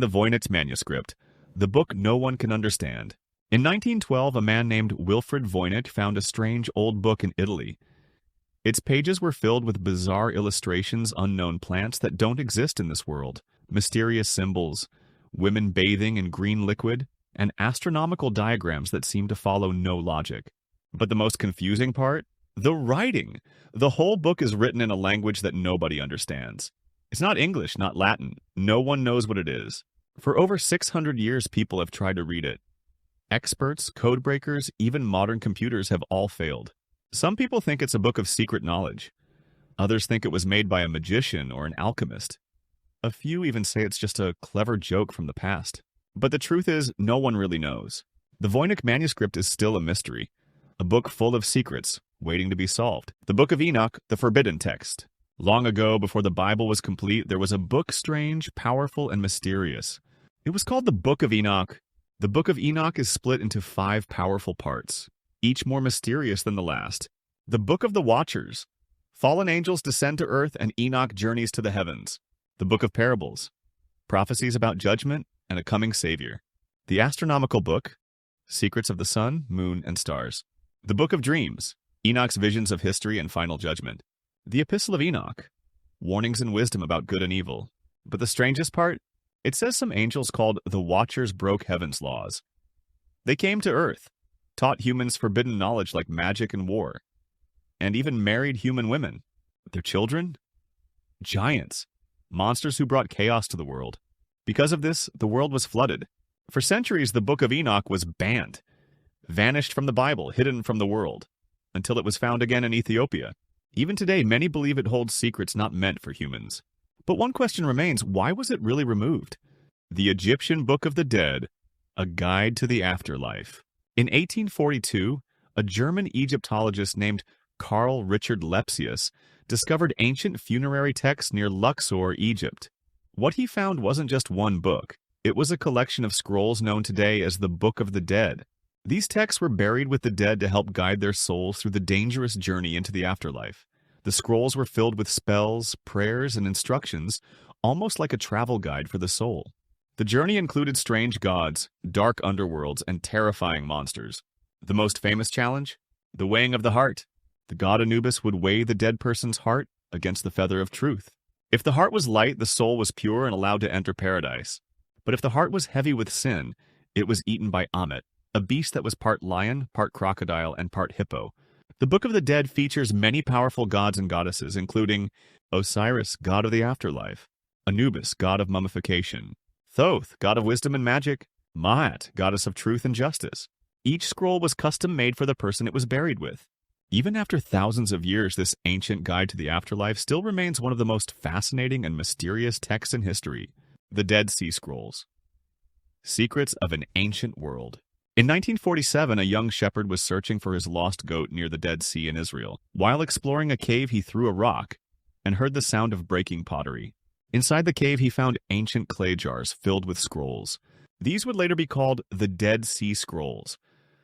The Voynich manuscript, the book no one can understand. In 1912, a man named Wilfrid Voynich found a strange old book in Italy. Its pages were filled with bizarre illustrations, unknown plants that don't exist in this world, mysterious symbols, women bathing in green liquid, and astronomical diagrams that seem to follow no logic. But the most confusing part? The writing! The whole book is written in a language that nobody understands. It's not English, not Latin. No one knows what it is. For over 600 years, people have tried to read it. Experts, code breakers, even modern computers have all failed. Some people think it's a book of secret knowledge. Others think it was made by a magician or an alchemist. A few even say it's just a clever joke from the past. But the truth is, no one really knows. The Voynich manuscript is still a mystery, a book full of secrets, waiting to be solved. The Book of Enoch, the forbidden text. Long ago, before the Bible was complete, there was a book strange, powerful, and mysterious. It was called the Book of Enoch. The Book of Enoch is split into 5 powerful parts, each more mysterious than the last. The Book of the Watchers. Fallen angels descend to earth and Enoch journeys to the heavens. The Book of Parables. Prophecies about judgment and a coming Savior. The Astronomical Book. Secrets of the sun, moon, and stars. The Book of Dreams. Enoch's visions of history and final judgment. The Epistle of Enoch. Warnings and wisdom about good and evil. But the strangest part? It says some angels called the Watchers broke heaven's laws. They came to earth, taught humans forbidden knowledge like magic and war, and even married human women. Their children? Giants. Monsters who brought chaos to the world. Because of this, the world was flooded. For centuries, the Book of Enoch was banned, vanished from the Bible, hidden from the world, until it was found again in Ethiopia. Even today, many believe it holds secrets not meant for humans. But one question remains, why was it really removed? The Egyptian Book of the Dead, a guide to the afterlife. In 1842, a German Egyptologist named Carl Richard Lepsius discovered ancient funerary texts near Luxor, Egypt. What he found wasn't just one book. It was a collection of scrolls known today as the Book of the Dead. These texts were buried with the dead to help guide their souls through the dangerous journey into the afterlife. The scrolls were filled with spells, prayers, and instructions, almost like a travel guide for the soul. The journey included strange gods, dark underworlds, and terrifying monsters. The most famous challenge? The weighing of the heart. The god Anubis would weigh the dead person's heart against the feather of truth. If the heart was light, the soul was pure and allowed to enter paradise. But if the heart was heavy with sin, it was eaten by Ammit, a beast that was part lion, part crocodile, and part hippo. The Book of the Dead features many powerful gods and goddesses, including Osiris, god of the afterlife, Anubis, god of mummification, Thoth, god of wisdom and magic, Maat, goddess of truth and justice. Each scroll was custom-made for the person it was buried with. Even after thousands of years, this ancient guide to the afterlife still remains one of the most fascinating and mysterious texts in history. The Dead Sea Scrolls. Secrets of an Ancient World. In 1947, a young shepherd was searching for his lost goat near the Dead Sea in Israel. While exploring a cave, he threw a rock and heard the sound of breaking pottery. Inside the cave, he found ancient clay jars filled with scrolls. These would later be called the Dead Sea Scrolls,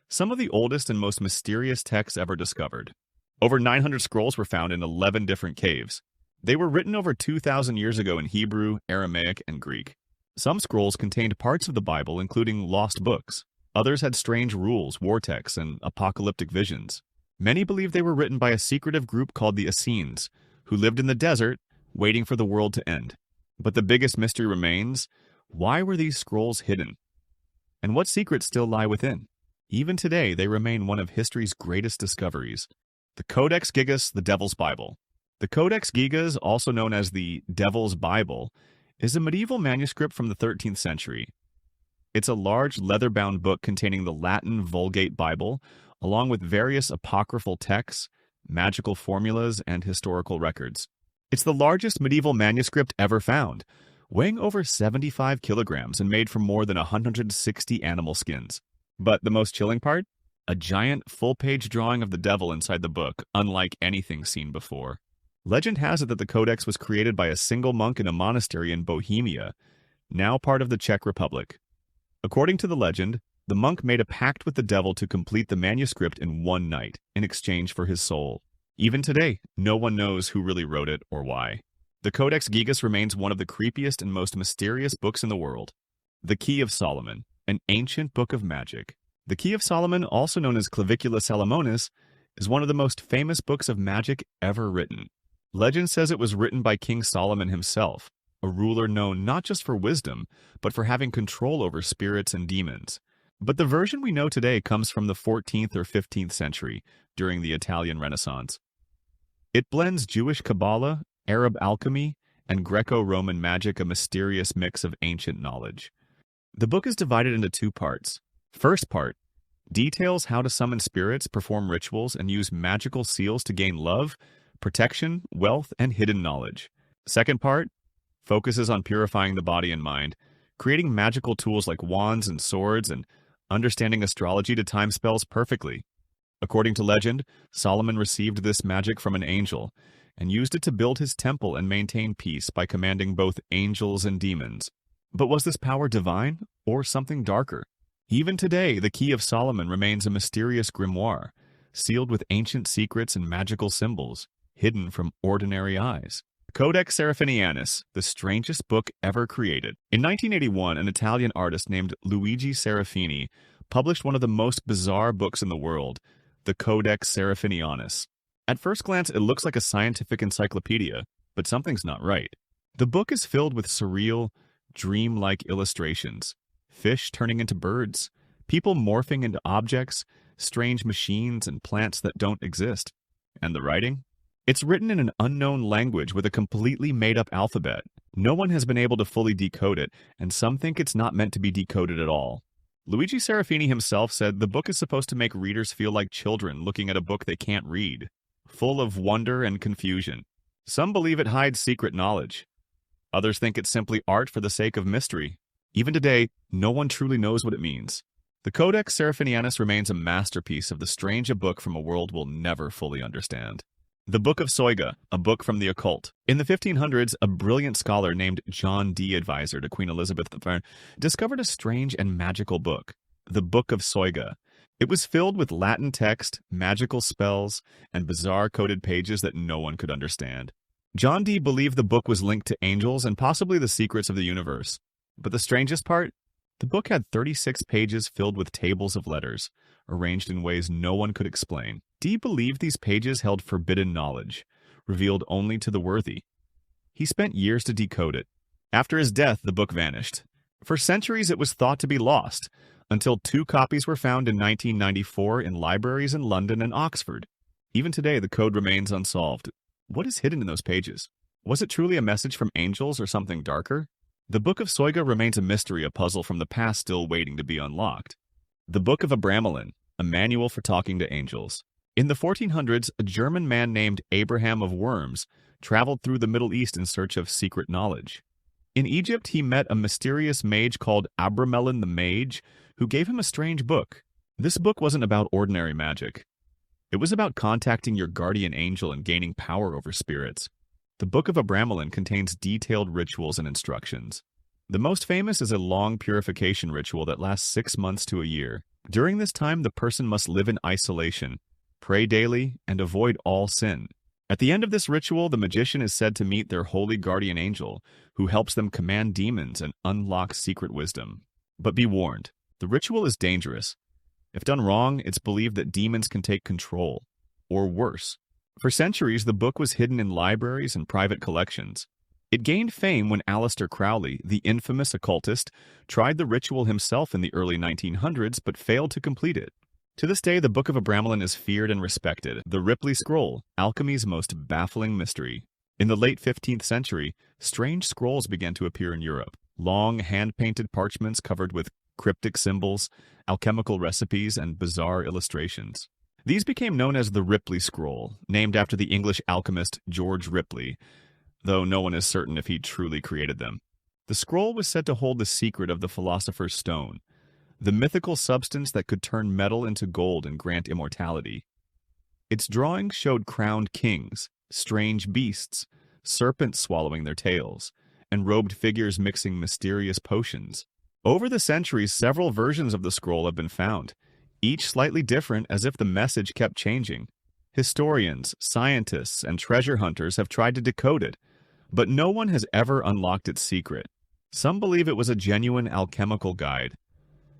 some of the oldest and most mysterious texts ever discovered. Over 900 scrolls were found in 11 different caves. They were written over 2,000 years ago in Hebrew, Aramaic, and Greek. Some scrolls contained parts of the Bible, including lost books. Others had strange rules, war texts, and apocalyptic visions. Many believe they were written by a secretive group called the Essenes, who lived in the desert, waiting for the world to end. But the biggest mystery remains, why were these scrolls hidden? And what secrets still lie within? Even today, they remain one of history's greatest discoveries. The Codex Gigas, the Devil's Bible. The Codex Gigas, also known as the Devil's Bible, is a medieval manuscript from the 13th century. It's a large leather-bound book containing the Latin Vulgate Bible, along with various apocryphal texts, magical formulas, and historical records. It's the largest medieval manuscript ever found, weighing over 75 kilograms and made from more than 160 animal skins. But the most chilling part? A giant, full-page drawing of the devil inside the book, unlike anything seen before. Legend has it that the codex was created by a single monk in a monastery in Bohemia, now part of the Czech Republic. According to the legend, the monk made a pact with the devil to complete the manuscript in one night, in exchange for his soul. Even today, no one knows who really wrote it or why. The Codex Gigas remains one of the creepiest and most mysterious books in the world. The Key of Solomon, an ancient book of magic. The Key of Solomon, also known as Clavicula Salomonis, is one of the most famous books of magic ever written. Legend says it was written by King Solomon himself, a ruler known not just for wisdom, but for having control over spirits and demons. But the version we know today comes from the 14th or 15th century, during the Italian Renaissance. It blends Jewish Kabbalah, Arab alchemy, and Greco-Roman magic, a mysterious mix of ancient knowledge. The book is divided into two parts. First part details how to summon spirits, perform rituals, and use magical seals to gain love, protection, wealth, and hidden knowledge. Second part focuses on purifying the body and mind, creating magical tools like wands and swords, and understanding astrology to time spells perfectly. According to legend, Solomon received this magic from an angel and used it to build his temple and maintain peace by commanding both angels and demons. But was this power divine or something darker? Even today, the Key of Solomon remains a mysterious grimoire, sealed with ancient secrets and magical symbols, hidden from ordinary eyes. Codex Seraphinianus, the strangest book ever created. In 1981, an Italian artist named Luigi Serafini published one of the most bizarre books in the world, the Codex Seraphinianus. At first glance, it looks like a scientific encyclopedia, but something's not right. The book is filled with surreal, dream-like illustrations, fish turning into birds, people morphing into objects, strange machines and plants that don't exist. And the writing? It's written in an unknown language with a completely made-up alphabet. No one has been able to fully decode it, and some think it's not meant to be decoded at all. Luigi Serafini himself said the book is supposed to make readers feel like children looking at a book they can't read, full of wonder and confusion. Some believe it hides secret knowledge. Others think it's simply art for the sake of mystery. Even today, no one truly knows what it means. The Codex Seraphinianus remains a masterpiece of the strange, a book from a world we'll never fully understand. The Book of Soyga, a book from the occult. In the 1500s, a brilliant scholar named John Dee, advisor to Queen Elizabeth I, discovered a strange and magical book, the Book of Soyga. It was filled with Latin text, magical spells, and bizarre coded pages that no one could understand. John Dee believed the book was linked to angels and possibly the secrets of the universe. But the strangest part? The book had 36 pages filled with tables of letters, arranged in ways no one could explain. Dee believed these pages held forbidden knowledge, revealed only to the worthy. He spent years to decode it. After his death, the book vanished. For centuries, it was thought to be lost, until 2 copies were found in 1994 in libraries in London and Oxford. Even today, the code remains unsolved. What is hidden in those pages? Was it truly a message from angels or something darker? The Book of Soyga remains a mystery, a puzzle from the past still waiting to be unlocked. The Book of Abramelin, a manual for talking to angels. In the 1400s, a German man named Abraham of Worms traveled through the Middle East in search of secret knowledge. In Egypt, he met a mysterious mage called Abramelin the Mage, who gave him a strange book. This book wasn't about ordinary magic. It was about contacting your guardian angel and gaining power over spirits. The Book of Abramelin contains detailed rituals and instructions. The most famous is a long purification ritual that lasts 6 months to a year. During this time, the person must live in isolation, pray daily, and avoid all sin. At the end of this ritual, the magician is said to meet their holy guardian angel, who helps them command demons and unlock secret wisdom. But be warned, the ritual is dangerous. If done wrong, it's believed that demons can take control, or worse. For centuries, the book was hidden in libraries and private collections. It gained fame when Aleister Crowley, the infamous occultist, tried the ritual himself in the early 1900s but failed to complete it. To this day, the Book of Abramelin is feared and respected, the Ripley scroll, alchemy's most baffling mystery. In the late 15th century, strange scrolls began to appear in Europe. Long, hand-painted parchments covered with cryptic symbols, alchemical recipes, and bizarre illustrations. These became known as the Ripley scroll, named after the English alchemist George Ripley, though no one is certain if he truly created them. The scroll was said to hold the secret of the Philosopher's Stone, the mythical substance that could turn metal into gold and grant immortality. Its drawings showed crowned kings, strange beasts, serpents swallowing their tails, and robed figures mixing mysterious potions. Over the centuries, several versions of the scroll have been found, each slightly different as if the message kept changing. Historians, scientists, and treasure hunters have tried to decode it, but no one has ever unlocked its secret. Some believe it was a genuine alchemical guide.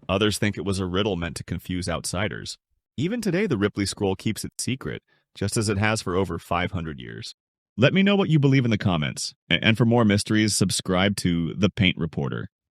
Others think it was a riddle meant to confuse outsiders. Even today, the Ripley scroll keeps its secret, just as it has for over 500 years. Let me know what you believe in the comments. And for more mysteries, subscribe to The Paint Reporter.